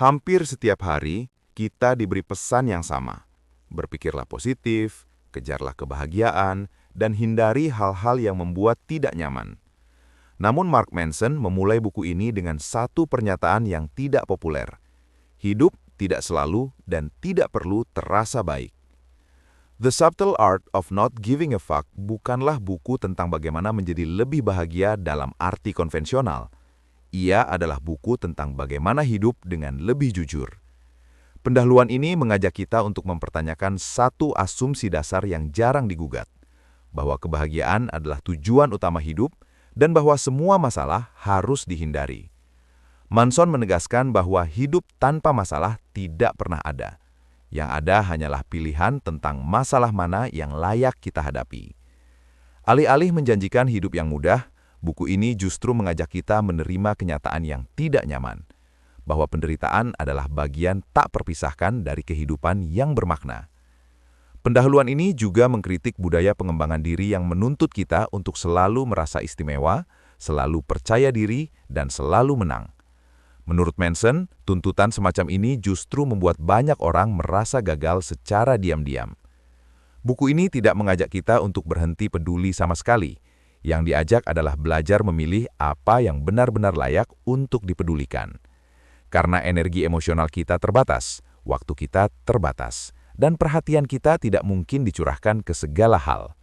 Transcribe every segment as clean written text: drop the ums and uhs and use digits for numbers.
Hampir setiap hari, kita diberi pesan yang sama. Berpikirlah positif, kejarlah kebahagiaan, dan hindari hal-hal yang membuat tidak nyaman. Namun Mark Manson memulai buku ini dengan satu pernyataan yang tidak populer. Hidup tidak selalu dan tidak perlu terasa baik. The Subtle Art of Not Giving a Fuck bukanlah buku tentang bagaimana menjadi lebih bahagia dalam arti konvensional. Ia adalah buku tentang bagaimana hidup dengan lebih jujur. Pendahuluan ini mengajak kita untuk mempertanyakan satu asumsi dasar yang jarang digugat, bahwa kebahagiaan adalah tujuan utama hidup dan bahwa semua masalah harus dihindari. Manson menegaskan bahwa hidup tanpa masalah tidak pernah ada. Yang ada hanyalah pilihan tentang masalah mana yang layak kita hadapi. Alih-alih menjanjikan hidup yang mudah, buku ini justru mengajak kita menerima kenyataan yang tidak nyaman, bahwa penderitaan adalah bagian tak terpisahkan dari kehidupan yang bermakna. Pendahuluan ini juga mengkritik budaya pengembangan diri yang menuntut kita untuk selalu merasa istimewa, selalu percaya diri, dan selalu menang. Menurut Manson, tuntutan semacam ini justru membuat banyak orang merasa gagal secara diam-diam. Buku ini tidak mengajak kita untuk berhenti peduli sama sekali. Yang diajak adalah belajar memilih apa yang benar-benar layak untuk dipedulikan. Karena energi emosional kita terbatas, waktu kita terbatas, dan perhatian kita tidak mungkin dicurahkan ke segala hal.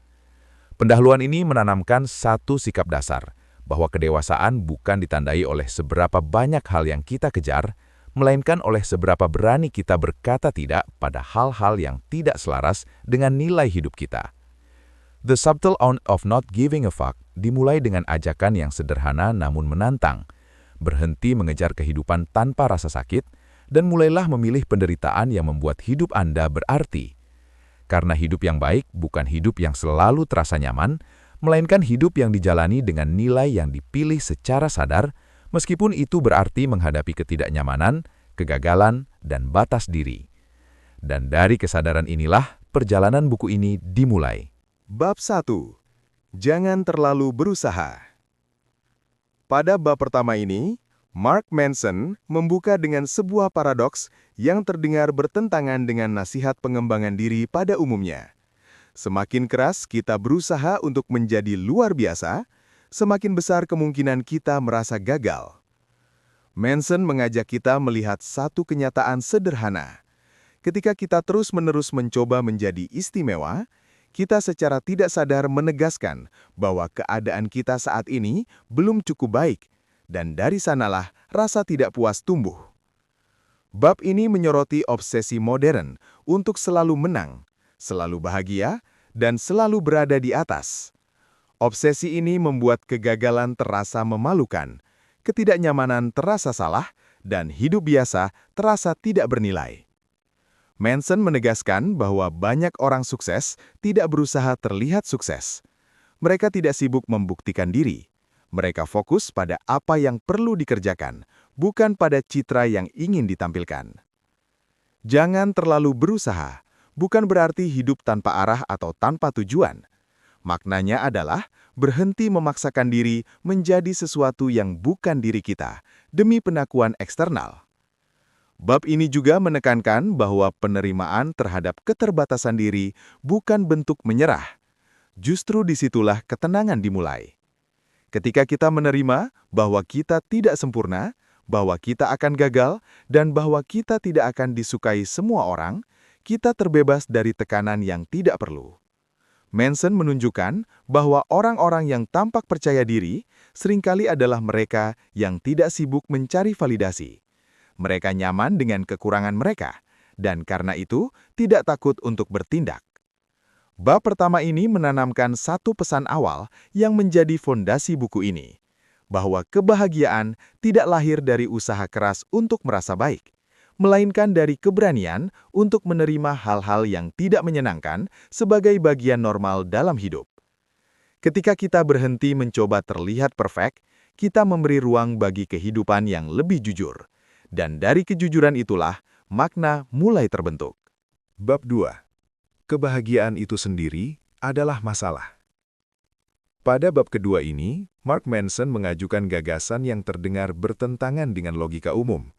Pendahuluan ini menanamkan satu sikap dasar, bahwa kedewasaan bukan ditandai oleh seberapa banyak hal yang kita kejar, melainkan oleh seberapa berani kita berkata tidak pada hal-hal yang tidak selaras dengan nilai hidup kita. The Subtle Art of Not Giving a Fuck dimulai dengan ajakan yang sederhana namun menantang. Berhenti mengejar kehidupan tanpa rasa sakit, dan mulailah memilih penderitaan yang membuat hidup Anda berarti. Karena hidup yang baik bukan hidup yang selalu terasa nyaman, melainkan hidup yang dijalani dengan nilai yang dipilih secara sadar, meskipun itu berarti menghadapi ketidaknyamanan, kegagalan, dan batas diri. Dan dari kesadaran inilah perjalanan buku ini dimulai. Bab 1. Jangan terlalu berusaha. Pada bab pertama ini, Mark Manson membuka dengan sebuah paradoks yang terdengar bertentangan dengan nasihat pengembangan diri pada umumnya. Semakin keras kita berusaha untuk menjadi luar biasa, semakin besar kemungkinan kita merasa gagal. Manson mengajak kita melihat satu kenyataan sederhana. Ketika kita terus-menerus mencoba menjadi istimewa, kita secara tidak sadar menegaskan bahwa keadaan kita saat ini belum cukup baik, dan dari sanalah rasa tidak puas tumbuh. Bab ini menyoroti obsesi modern untuk selalu menang, selalu bahagia, dan selalu berada di atas. Obsesi ini membuat kegagalan terasa memalukan, ketidaknyamanan terasa salah, dan hidup biasa terasa tidak bernilai. Manson menegaskan bahwa banyak orang sukses tidak berusaha terlihat sukses. Mereka tidak sibuk membuktikan diri. Mereka fokus pada apa yang perlu dikerjakan, bukan pada citra yang ingin ditampilkan. Jangan terlalu berusaha, bukan berarti hidup tanpa arah atau tanpa tujuan. Maknanya adalah berhenti memaksakan diri menjadi sesuatu yang bukan diri kita, demi pengakuan eksternal. Bab ini juga menekankan bahwa penerimaan terhadap keterbatasan diri bukan bentuk menyerah. Justru disitulah ketenangan dimulai. Ketika kita menerima bahwa kita tidak sempurna, bahwa kita akan gagal, dan bahwa kita tidak akan disukai semua orang, kita terbebas dari tekanan yang tidak perlu. Manson menunjukkan bahwa orang-orang yang tampak percaya diri seringkali adalah mereka yang tidak sibuk mencari validasi. Mereka nyaman dengan kekurangan mereka, dan karena itu tidak takut untuk bertindak. Bab pertama ini menanamkan satu pesan awal yang menjadi fondasi buku ini, bahwa kebahagiaan tidak lahir dari usaha keras untuk merasa baik, melainkan dari keberanian untuk menerima hal-hal yang tidak menyenangkan sebagai bagian normal dalam hidup. Ketika kita berhenti mencoba terlihat perfect, kita memberi ruang bagi kehidupan yang lebih jujur. Dan dari kejujuran itulah, makna mulai terbentuk. Bab 2. Kebahagiaan itu sendiri adalah masalah. Pada bab kedua ini, Mark Manson mengajukan gagasan yang terdengar bertentangan dengan logika umum.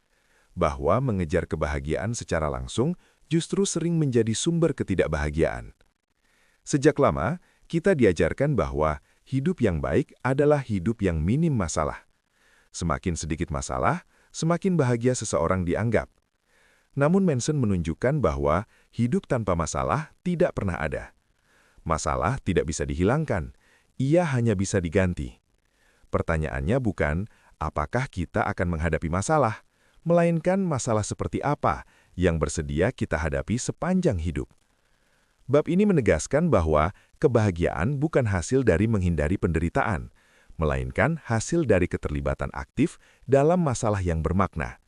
bahwa mengejar kebahagiaan secara langsung justru sering menjadi sumber ketidakbahagiaan. Sejak lama, kita diajarkan bahwa hidup yang baik adalah hidup yang minim masalah. Semakin sedikit masalah, semakin bahagia seseorang dianggap. Namun Manson menunjukkan bahwa hidup tanpa masalah tidak pernah ada. Masalah tidak bisa dihilangkan, ia hanya bisa diganti. Pertanyaannya bukan apakah kita akan menghadapi masalah, melainkan masalah seperti apa yang bersedia kita hadapi sepanjang hidup. Bab ini menegaskan bahwa kebahagiaan bukan hasil dari menghindari penderitaan, melainkan hasil dari keterlibatan aktif dalam masalah yang bermakna.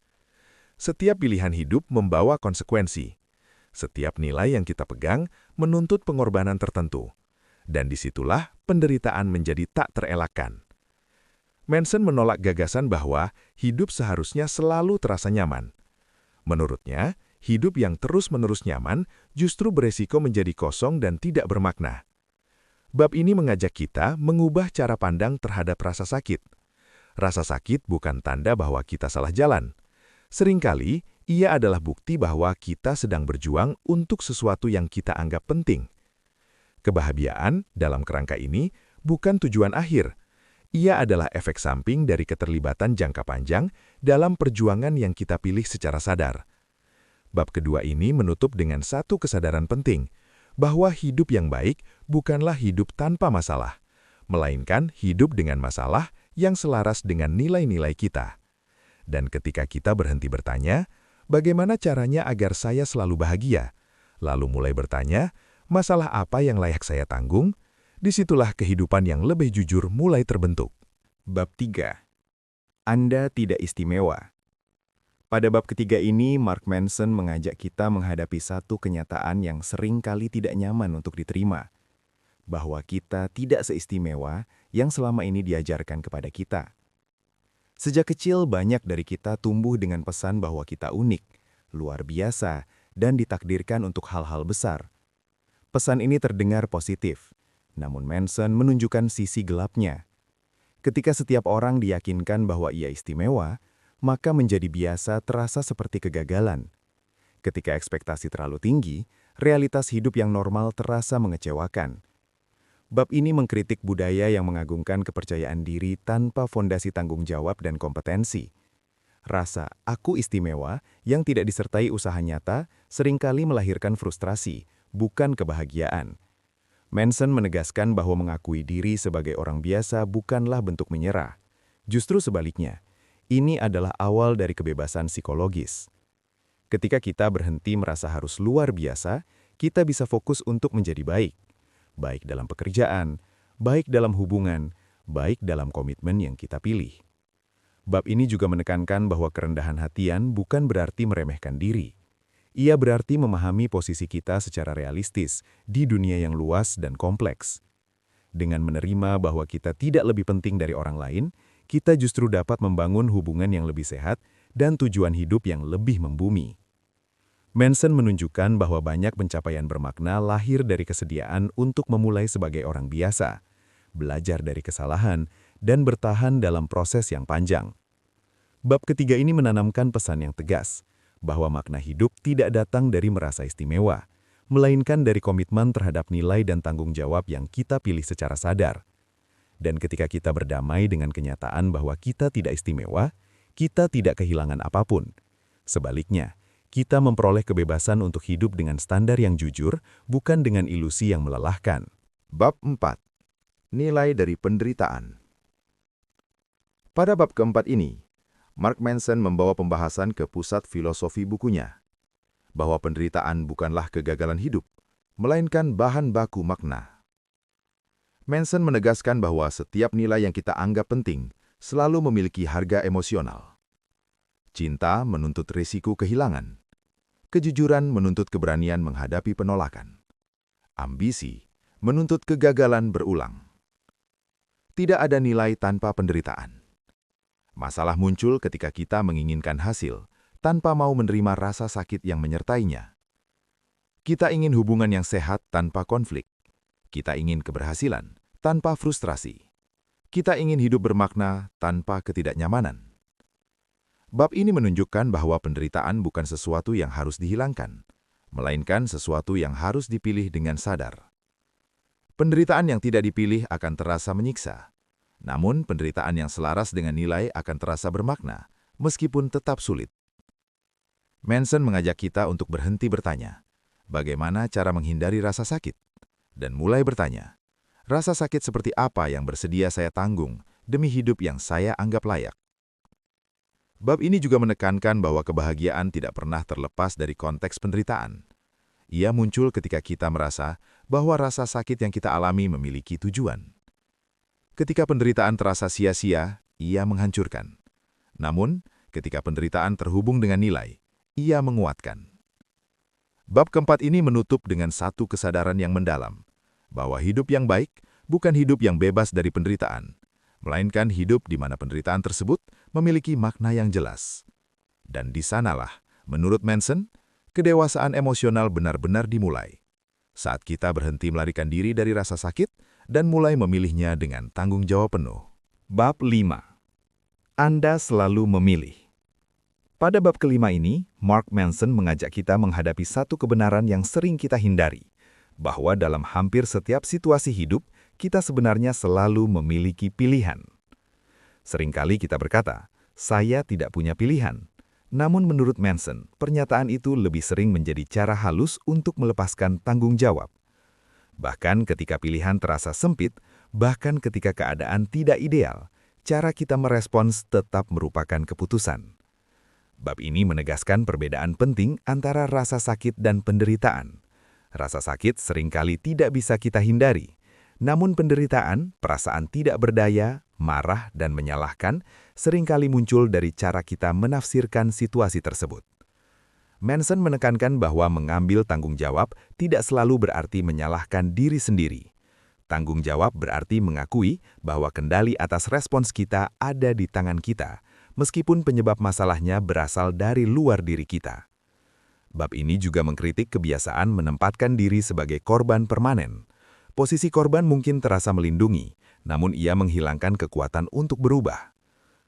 Setiap pilihan hidup membawa konsekuensi. Setiap nilai yang kita pegang menuntut pengorbanan tertentu. Dan disitulah penderitaan menjadi tak terelakkan. Manson menolak gagasan bahwa hidup seharusnya selalu terasa nyaman. Menurutnya, hidup yang terus-menerus nyaman justru beresiko menjadi kosong dan tidak bermakna. Bab ini mengajak kita mengubah cara pandang terhadap rasa sakit. Rasa sakit bukan tanda bahwa kita salah jalan. Seringkali, ia adalah bukti bahwa kita sedang berjuang untuk sesuatu yang kita anggap penting. Kebahagiaan dalam kerangka ini bukan tujuan akhir. Ia adalah efek samping dari keterlibatan jangka panjang dalam perjuangan yang kita pilih secara sadar. Bab kedua ini menutup dengan satu kesadaran penting, bahwa hidup yang baik bukanlah hidup tanpa masalah, melainkan hidup dengan masalah yang selaras dengan nilai-nilai kita. Dan ketika kita berhenti bertanya, bagaimana caranya agar saya selalu bahagia? Lalu mulai bertanya, masalah apa yang layak saya tanggung? Disitulah kehidupan yang lebih jujur mulai terbentuk. Bab 3. Anda tidak istimewa. Pada bab ketiga ini, Mark Manson mengajak kita menghadapi satu kenyataan yang sering kali tidak nyaman untuk diterima, bahwa kita tidak seistimewa yang selama ini diajarkan kepada kita. Sejak kecil, banyak dari kita tumbuh dengan pesan bahwa kita unik, luar biasa, dan ditakdirkan untuk hal-hal besar. Pesan ini terdengar positif, namun Manson menunjukkan sisi gelapnya. Ketika setiap orang diyakinkan bahwa ia istimewa, maka menjadi biasa terasa seperti kegagalan. Ketika ekspektasi terlalu tinggi, realitas hidup yang normal terasa mengecewakan. Bab ini mengkritik budaya yang mengagungkan kepercayaan diri tanpa fondasi tanggung jawab dan kompetensi. Rasa "aku istimewa" yang tidak disertai usaha nyata seringkali melahirkan frustrasi, bukan kebahagiaan. Manson menegaskan bahwa mengakui diri sebagai orang biasa bukanlah bentuk menyerah. Justru sebaliknya, ini adalah awal dari kebebasan psikologis. Ketika kita berhenti merasa harus luar biasa, kita bisa fokus untuk menjadi baik. Baik dalam pekerjaan, baik dalam hubungan, baik dalam komitmen yang kita pilih. Bab ini juga menekankan bahwa kerendahan hatian bukan berarti meremehkan diri. Ia berarti memahami posisi kita secara realistis di dunia yang luas dan kompleks. Dengan menerima bahwa kita tidak lebih penting dari orang lain, kita justru dapat membangun hubungan yang lebih sehat dan tujuan hidup yang lebih membumi. Manson menunjukkan bahwa banyak pencapaian bermakna lahir dari kesediaan untuk memulai sebagai orang biasa, belajar dari kesalahan, dan bertahan dalam proses yang panjang. Bab ketiga ini menanamkan pesan yang tegas, bahwa makna hidup tidak datang dari merasa istimewa, melainkan dari komitmen terhadap nilai dan tanggung jawab yang kita pilih secara sadar. Dan ketika kita berdamai dengan kenyataan bahwa kita tidak istimewa, kita tidak kehilangan apapun. Sebaliknya, kita memperoleh kebebasan untuk hidup dengan standar yang jujur, bukan dengan ilusi yang melelahkan. Bab 4. Nilai dari penderitaan. Pada bab keempat ini, Mark Manson membawa pembahasan ke pusat filosofi bukunya, bahwa penderitaan bukanlah kegagalan hidup, melainkan bahan baku makna. Manson menegaskan bahwa setiap nilai yang kita anggap penting selalu memiliki harga emosional. Cinta menuntut risiko kehilangan. Kejujuran menuntut keberanian menghadapi penolakan. Ambisi menuntut kegagalan berulang. Tidak ada nilai tanpa penderitaan. Masalah muncul ketika kita menginginkan hasil tanpa mau menerima rasa sakit yang menyertainya. Kita ingin hubungan yang sehat tanpa konflik. Kita ingin keberhasilan tanpa frustrasi. Kita ingin hidup bermakna tanpa ketidaknyamanan. Bab ini menunjukkan bahwa penderitaan bukan sesuatu yang harus dihilangkan, melainkan sesuatu yang harus dipilih dengan sadar. Penderitaan yang tidak dipilih akan terasa menyiksa. Namun, penderitaan yang selaras dengan nilai akan terasa bermakna, meskipun tetap sulit. Manson mengajak kita untuk berhenti bertanya, bagaimana cara menghindari rasa sakit? Dan mulai bertanya, rasa sakit seperti apa yang bersedia saya tanggung demi hidup yang saya anggap layak? Bab ini juga menekankan bahwa kebahagiaan tidak pernah terlepas dari konteks penderitaan. Ia muncul ketika kita merasa bahwa rasa sakit yang kita alami memiliki tujuan. Ketika penderitaan terasa sia-sia, ia menghancurkan. Namun, ketika penderitaan terhubung dengan nilai, ia menguatkan. Bab keempat ini menutup dengan satu kesadaran yang mendalam, bahwa hidup yang baik bukan hidup yang bebas dari penderitaan, melainkan hidup di mana penderitaan tersebut memiliki makna yang jelas. Dan di sanalah, menurut Manson, kedewasaan emosional benar-benar dimulai. Saat kita berhenti melarikan diri dari rasa sakit dan mulai memilihnya dengan tanggung jawab penuh. Bab 5. Anda selalu memilih. Pada bab kelima ini, Mark Manson mengajak kita menghadapi satu kebenaran yang sering kita hindari, bahwa dalam hampir setiap situasi hidup, kita sebenarnya selalu memiliki pilihan. Seringkali kita berkata, saya tidak punya pilihan. Namun menurut Manson, pernyataan itu lebih sering menjadi cara halus untuk melepaskan tanggung jawab. Bahkan ketika pilihan terasa sempit, bahkan ketika keadaan tidak ideal, cara kita merespons tetap merupakan keputusan. Bab ini menegaskan perbedaan penting antara rasa sakit dan penderitaan. Rasa sakit seringkali tidak bisa kita hindari. Namun penderitaan, perasaan tidak berdaya, marah, dan menyalahkan seringkali muncul dari cara kita menafsirkan situasi tersebut. Manson menekankan bahwa mengambil tanggung jawab tidak selalu berarti menyalahkan diri sendiri. Tanggung jawab berarti mengakui bahwa kendali atas respons kita ada di tangan kita, meskipun penyebab masalahnya berasal dari luar diri kita. Bab ini juga mengkritik kebiasaan menempatkan diri sebagai korban permanen. Posisi korban mungkin terasa melindungi, namun ia menghilangkan kekuatan untuk berubah.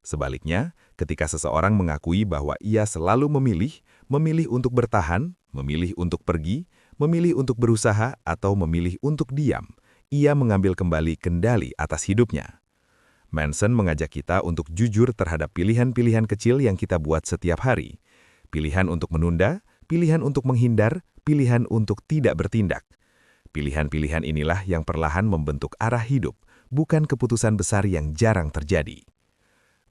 Sebaliknya, ketika seseorang mengakui bahwa ia selalu memilih untuk bertahan, memilih untuk pergi, memilih untuk berusaha, atau memilih untuk diam, ia mengambil kembali kendali atas hidupnya. Manson mengajak kita untuk jujur terhadap pilihan-pilihan kecil yang kita buat setiap hari. Pilihan untuk menunda, pilihan untuk menghindar, pilihan untuk tidak bertindak. Pilihan-pilihan inilah yang perlahan membentuk arah hidup, bukan keputusan besar yang jarang terjadi.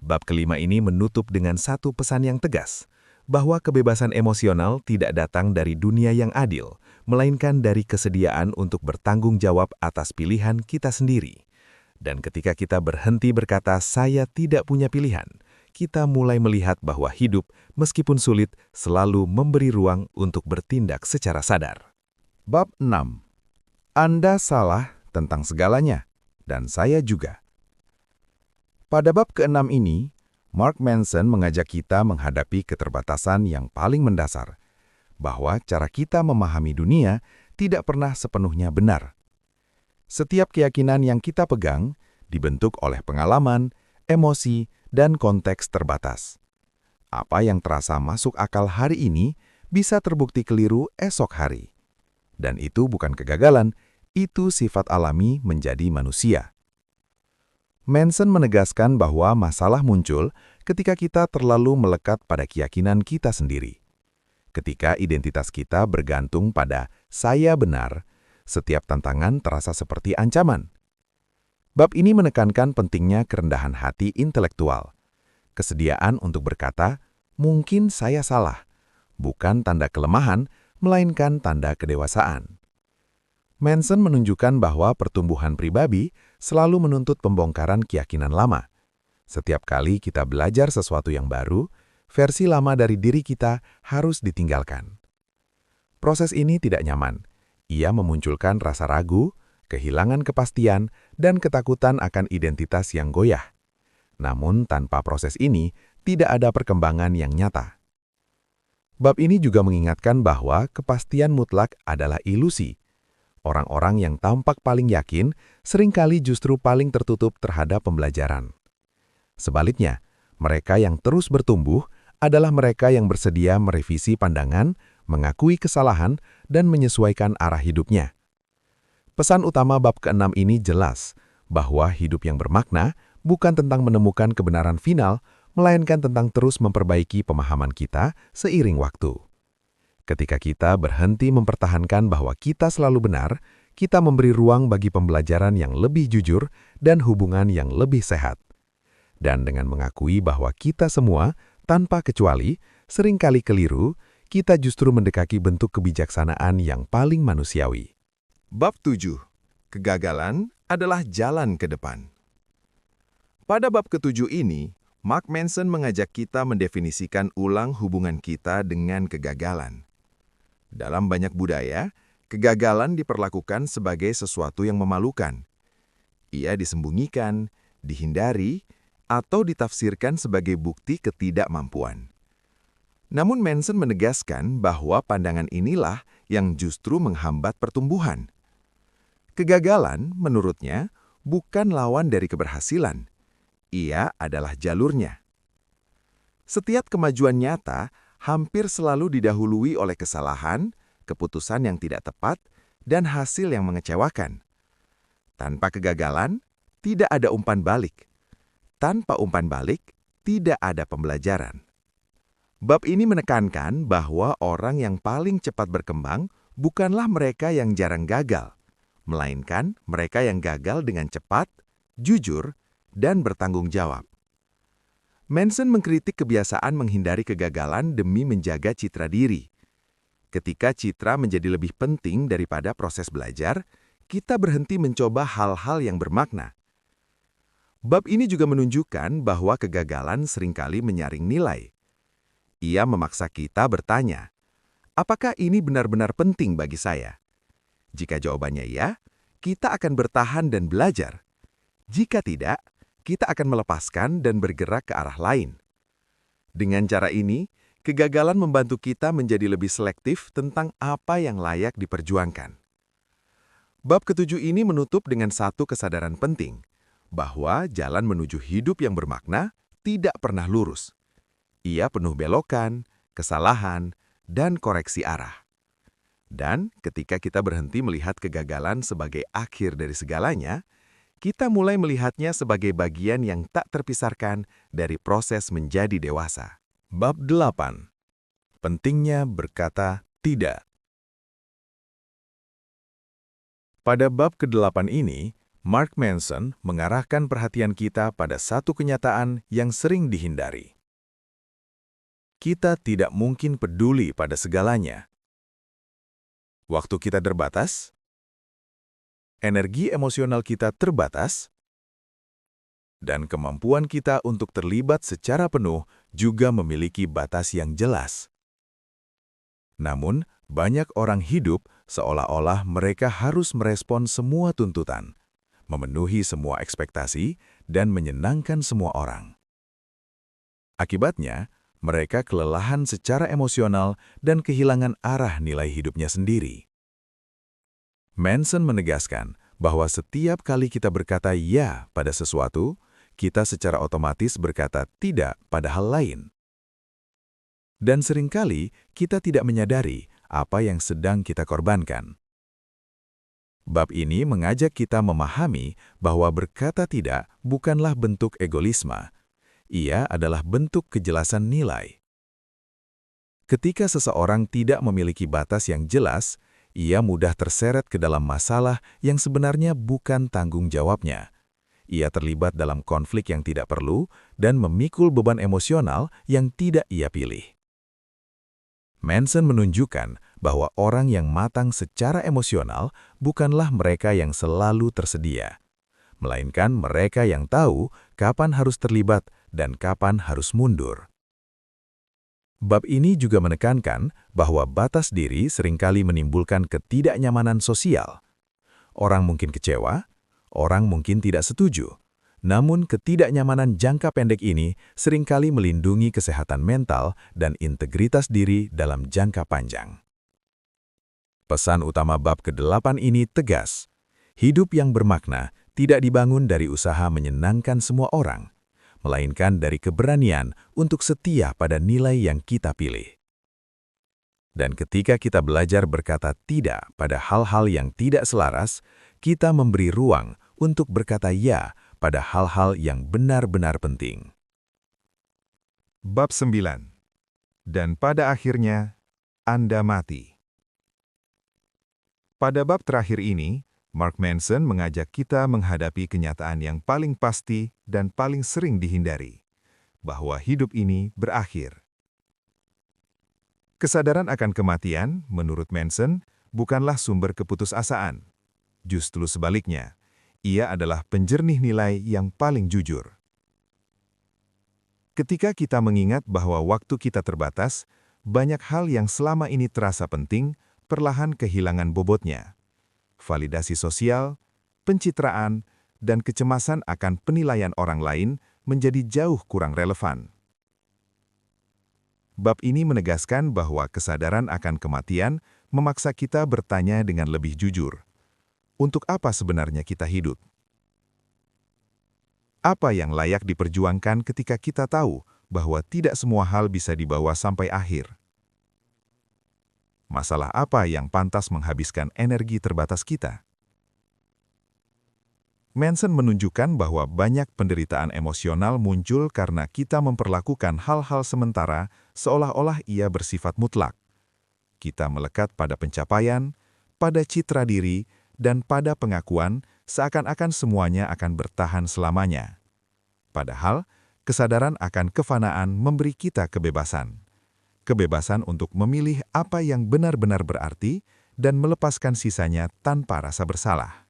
Bab kelima ini menutup dengan satu pesan yang tegas, bahwa kebebasan emosional tidak datang dari dunia yang adil, melainkan dari kesediaan untuk bertanggung jawab atas pilihan kita sendiri. Dan ketika kita berhenti berkata, "Saya tidak punya pilihan," kita mulai melihat bahwa hidup, meskipun sulit, selalu memberi ruang untuk bertindak secara sadar. Bab 6. Anda salah tentang segalanya, dan saya juga. Pada bab ke-6 ini, Mark Manson mengajak kita menghadapi keterbatasan yang paling mendasar, bahwa cara kita memahami dunia tidak pernah sepenuhnya benar. Setiap keyakinan yang kita pegang dibentuk oleh pengalaman, emosi, dan konteks terbatas. Apa yang terasa masuk akal hari ini bisa terbukti keliru esok hari. Dan itu bukan kegagalan, itu sifat alami menjadi manusia. Manson menegaskan bahwa masalah muncul ketika kita terlalu melekat pada keyakinan kita sendiri. Ketika identitas kita bergantung pada "saya benar", setiap tantangan terasa seperti ancaman. Bab ini menekankan pentingnya kerendahan hati intelektual. Kesediaan untuk berkata, "Mungkin saya salah," bukan tanda kelemahan, melainkan tanda kedewasaan. Manson menunjukkan bahwa pertumbuhan pribadi selalu menuntut pembongkaran keyakinan lama. Setiap kali kita belajar sesuatu yang baru, versi lama dari diri kita harus ditinggalkan. Proses ini tidak nyaman. Ia memunculkan rasa ragu, kehilangan kepastian, dan ketakutan akan identitas yang goyah. Namun tanpa proses ini, tidak ada perkembangan yang nyata. Bab ini juga mengingatkan bahwa kepastian mutlak adalah ilusi. Orang-orang yang tampak paling yakin seringkali justru paling tertutup terhadap pembelajaran. Sebaliknya, mereka yang terus bertumbuh adalah mereka yang bersedia merevisi pandangan, mengakui kesalahan, dan menyesuaikan arah hidupnya. Pesan utama bab ke-6 ini jelas, bahwa hidup yang bermakna bukan tentang menemukan kebenaran final, melainkan tentang terus memperbaiki pemahaman kita seiring waktu. Ketika kita berhenti mempertahankan bahwa kita selalu benar, kita memberi ruang bagi pembelajaran yang lebih jujur dan hubungan yang lebih sehat. Dan dengan mengakui bahwa kita semua, tanpa kecuali, seringkali keliru, kita justru mendekati bentuk kebijaksanaan yang paling manusiawi. Bab 7. Kegagalan adalah jalan ke depan. Pada bab ke-7 ini, Mark Manson mengajak kita mendefinisikan ulang hubungan kita dengan kegagalan. Dalam banyak budaya, kegagalan diperlakukan sebagai sesuatu yang memalukan. Ia disembunyikan, dihindari, atau ditafsirkan sebagai bukti ketidakmampuan. Namun Manson menegaskan bahwa pandangan inilah yang justru menghambat pertumbuhan. Kegagalan, menurutnya, bukan lawan dari keberhasilan. Ia adalah jalurnya. Setiap kemajuan nyata hampir selalu didahului oleh kesalahan, keputusan yang tidak tepat, dan hasil yang mengecewakan. Tanpa kegagalan, tidak ada umpan balik. Tanpa umpan balik, tidak ada pembelajaran. Bab ini menekankan bahwa orang yang paling cepat berkembang bukanlah mereka yang jarang gagal, melainkan mereka yang gagal dengan cepat, jujur, dan bertanggung jawab. Manson mengkritik kebiasaan menghindari kegagalan demi menjaga citra diri. Ketika citra menjadi lebih penting daripada proses belajar, kita berhenti mencoba hal-hal yang bermakna. Bab ini juga menunjukkan bahwa kegagalan seringkali menyaring nilai. Ia memaksa kita bertanya, apakah ini benar-benar penting bagi saya? Jika jawabannya ya, kita akan bertahan dan belajar. Jika tidak, kita akan melepaskan dan bergerak ke arah lain. Dengan cara ini, kegagalan membantu kita menjadi lebih selektif tentang apa yang layak diperjuangkan. Bab ke-7 ini menutup dengan satu kesadaran penting, bahwa jalan menuju hidup yang bermakna tidak pernah lurus. Ia penuh belokan, kesalahan, dan koreksi arah. Dan ketika kita berhenti melihat kegagalan sebagai akhir dari segalanya, kita mulai melihatnya sebagai bagian yang tak terpisahkan dari proses menjadi dewasa. Bab 8. Pentingnya berkata tidak. Pada bab ke-8 ini, Mark Manson mengarahkan perhatian kita pada satu kenyataan yang sering dihindari. Kita tidak mungkin peduli pada segalanya. Waktu kita terbatas, energi emosional kita terbatas, dan kemampuan kita untuk terlibat secara penuh juga memiliki batas yang jelas. Namun, banyak orang hidup seolah-olah mereka harus merespon semua tuntutan, memenuhi semua ekspektasi, dan menyenangkan semua orang. Akibatnya, mereka kelelahan secara emosional dan kehilangan arah nilai hidupnya sendiri. Manson menegaskan bahwa setiap kali kita berkata ya pada sesuatu, kita secara otomatis berkata tidak pada hal lain. Dan seringkali kita tidak menyadari apa yang sedang kita korbankan. Bab ini mengajak kita memahami bahwa berkata tidak bukanlah bentuk egoisme. Ia adalah bentuk kejelasan nilai. Ketika seseorang tidak memiliki batas yang jelas, ia mudah terseret ke dalam masalah yang sebenarnya bukan tanggung jawabnya. Ia terlibat dalam konflik yang tidak perlu dan memikul beban emosional yang tidak ia pilih. Manson menunjukkan bahwa orang yang matang secara emosional bukanlah mereka yang selalu tersedia, melainkan mereka yang tahu kapan harus terlibat dan kapan harus mundur. Bab ini juga menekankan bahwa batas diri seringkali menimbulkan ketidaknyamanan sosial. Orang mungkin kecewa, orang mungkin tidak setuju, namun ketidaknyamanan jangka pendek ini seringkali melindungi kesehatan mental dan integritas diri dalam jangka panjang. Pesan utama bab ke-8 ini tegas. Hidup yang bermakna tidak dibangun dari usaha menyenangkan semua orang, melainkan dari keberanian untuk setia pada nilai yang kita pilih. Dan ketika kita belajar berkata tidak pada hal-hal yang tidak selaras, kita memberi ruang untuk berkata ya pada hal-hal yang benar-benar penting. Bab 9. Dan pada akhirnya, Anda mati. Pada bab terakhir ini, Mark Manson mengajak kita menghadapi kenyataan yang paling pasti dan paling sering dihindari, bahwa hidup ini berakhir. Kesadaran akan kematian, menurut Manson, bukanlah sumber keputusasaan. Justru sebaliknya, ia adalah penjernih nilai yang paling jujur. Ketika kita mengingat bahwa waktu kita terbatas, banyak hal yang selama ini terasa penting perlahan kehilangan bobotnya. Validasi sosial, pencitraan, dan kecemasan akan penilaian orang lain menjadi jauh kurang relevan. Bab ini menegaskan bahwa kesadaran akan kematian memaksa kita bertanya dengan lebih jujur. Untuk apa sebenarnya kita hidup? Apa yang layak diperjuangkan ketika kita tahu bahwa tidak semua hal bisa dibawa sampai akhir? Masalah apa yang pantas menghabiskan energi terbatas kita? Manson menunjukkan bahwa banyak penderitaan emosional muncul karena kita memperlakukan hal-hal sementara seolah-olah ia bersifat mutlak. Kita melekat pada pencapaian, pada citra diri, dan pada pengakuan seakan-akan semuanya akan bertahan selamanya. Padahal, kesadaran akan kefanaan memberi kita kebebasan. Kebebasan untuk memilih apa yang benar-benar berarti dan melepaskan sisanya tanpa rasa bersalah.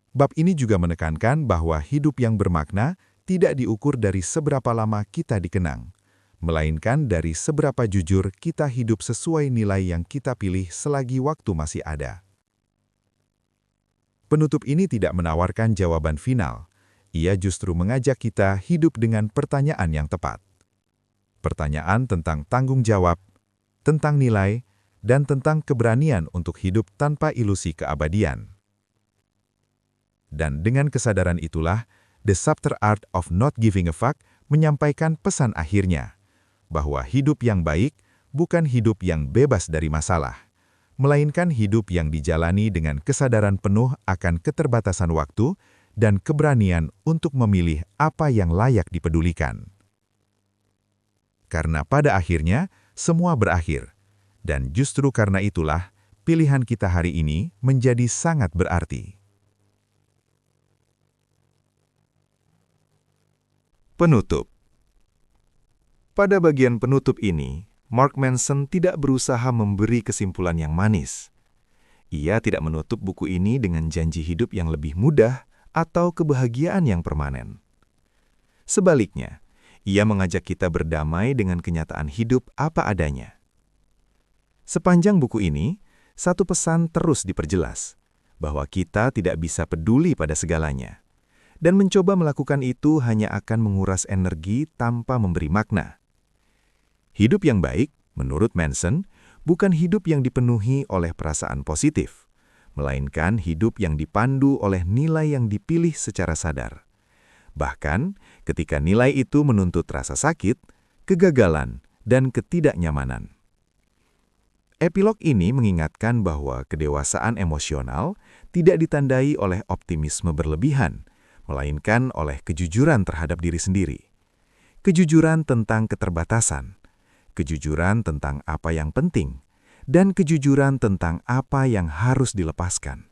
Bab ini juga menekankan bahwa hidup yang bermakna tidak diukur dari seberapa lama kita dikenang, melainkan dari seberapa jujur kita hidup sesuai nilai yang kita pilih selagi waktu masih ada. Penutup ini tidak menawarkan jawaban final. Ia justru mengajak kita hidup dengan pertanyaan yang tepat. Pertanyaan tentang tanggung jawab, tentang nilai, dan tentang keberanian untuk hidup tanpa ilusi keabadian. Dan dengan kesadaran itulah, The Subtle Art of Not Giving a Fuck menyampaikan pesan akhirnya, bahwa hidup yang baik bukan hidup yang bebas dari masalah, melainkan hidup yang dijalani dengan kesadaran penuh akan keterbatasan waktu dan keberanian untuk memilih apa yang layak dipedulikan. Karena pada akhirnya, semua berakhir, dan justru karena itulah, pilihan kita hari ini menjadi sangat berarti. Penutup. Pada bagian penutup ini, Mark Manson tidak berusaha memberi kesimpulan yang manis. Ia tidak menutup buku ini dengan janji hidup yang lebih mudah atau kebahagiaan yang permanen. Sebaliknya, ia mengajak kita berdamai dengan kenyataan hidup apa adanya. Sepanjang buku ini, satu pesan terus diperjelas, bahwa kita tidak bisa peduli pada segalanya. Dan mencoba melakukan itu hanya akan menguras energi tanpa memberi makna. Hidup yang baik, menurut Manson, bukan hidup yang dipenuhi oleh perasaan positif, melainkan hidup yang dipandu oleh nilai yang dipilih secara sadar. Bahkan, ketika nilai itu menuntut rasa sakit, kegagalan, dan ketidaknyamanan. Epilog ini mengingatkan bahwa kedewasaan emosional tidak ditandai oleh optimisme berlebihan, melainkan oleh kejujuran terhadap diri sendiri. Kejujuran tentang keterbatasan, kejujuran tentang apa yang penting, dan kejujuran tentang apa yang harus dilepaskan.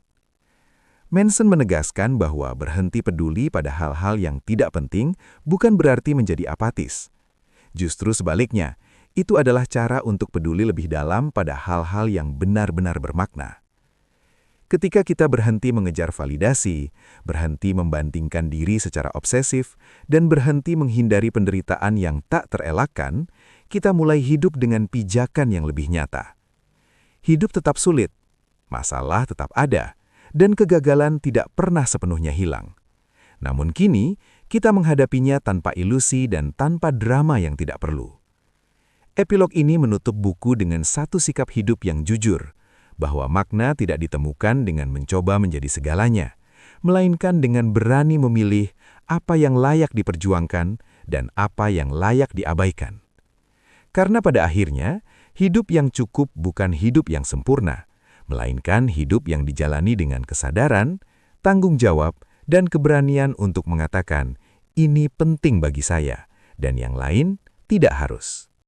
Manson menegaskan bahwa berhenti peduli pada hal-hal yang tidak penting bukan berarti menjadi apatis. Justru sebaliknya, itu adalah cara untuk peduli lebih dalam pada hal-hal yang benar-benar bermakna. Ketika kita berhenti mengejar validasi, berhenti membandingkan diri secara obsesif, dan berhenti menghindari penderitaan yang tak terelakkan, kita mulai hidup dengan pijakan yang lebih nyata. Hidup tetap sulit, masalah tetap ada, dan kegagalan tidak pernah sepenuhnya hilang. Namun kini, kita menghadapinya tanpa ilusi dan tanpa drama yang tidak perlu. Epilog ini menutup buku dengan satu sikap hidup yang jujur, bahwa makna tidak ditemukan dengan mencoba menjadi segalanya, melainkan dengan berani memilih apa yang layak diperjuangkan dan apa yang layak diabaikan. Karena pada akhirnya, hidup yang cukup bukan hidup yang sempurna, melainkan hidup yang dijalani dengan kesadaran, tanggung jawab, dan keberanian untuk mengatakan, ini penting bagi saya, dan yang lain tidak harus.